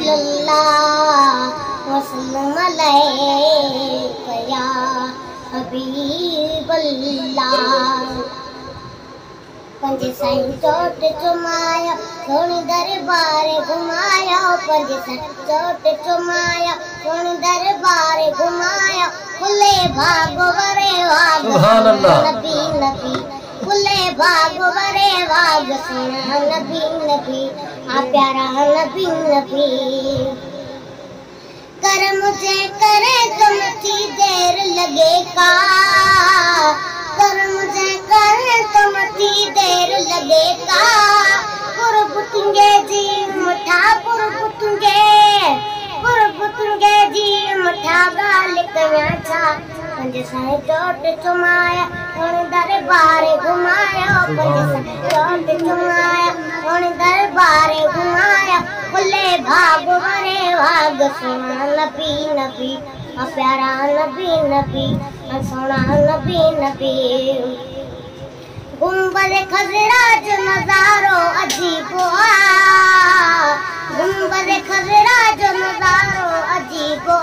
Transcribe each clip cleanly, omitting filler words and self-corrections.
सल्लल्लाहु वसल्लम अलैका या हबीबल्लाह। पंज साईं चोट चुमाया सोनी दरबार घुमाया, पंज साईं चोट चुमाया सोनी दरबार घुमाया, खुले भाग वरे भाग नबी नबी, खुले भाग वरे भाग सोना नबी नबी, आ प्यारा नबी नबी। कर मुझे करे तुम की देर लगे का, कर मुझे करे तुम की देर लगे का, पुरबुतुंगे जी मुठा पुरबुतुंगे जी मुठा गाल कया छा। पंज साईं चोट चुमाया सोनी दरबार घुमाया, पंज साईं चोट चुमाया सोनी दरबार घुमाया, खुले भाग वरे भाग सोना नबी नबी, आ प्यारा नबी नबी, आ सोना नबी नबी। गुंबद खजरा जो नजारो अजीब आ, गुंबद खजरा जो नजारो अजीब आ,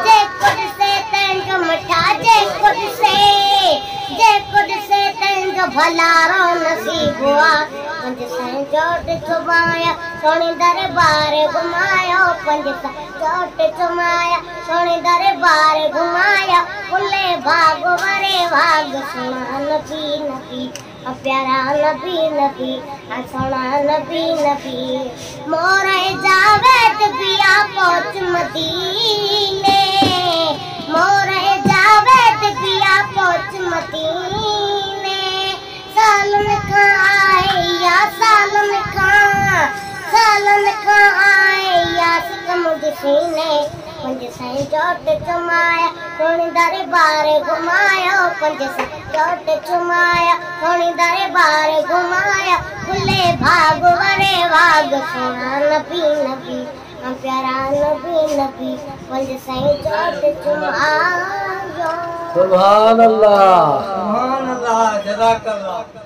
जे कुछ से तंग मठा, जे कुछ से तंग भलारो नसीब आ। पंज साईं चोट चुमाया सोनी दरबार घुमाया, पंज साईं चोट चुमाया सोनी दरबार घुमाया, खुले भाग वरे भाग सोना नबी नबी, आ प्यारा नबी नबी, आ सोना नबी नबी। मोरे जावेद पिया पहुंच मदीने, मोरे जावेद पिया पहुंच मदीने, सालन का आए या सालन का आए या सिकम दिसीने। पंज साईं चोट चुमाया सोनी दरबार घुमाया, पंज साईं चोट चुमाया सोनी दरबार घुमाया, खुले भाग वरे भाग सोना नबी नबी, आ प्यारा नबी नबी। पंज साईं चोट चुमाया। सुभान अल्लाह, सुभान अल्लाह, जज़ाकल्लाह।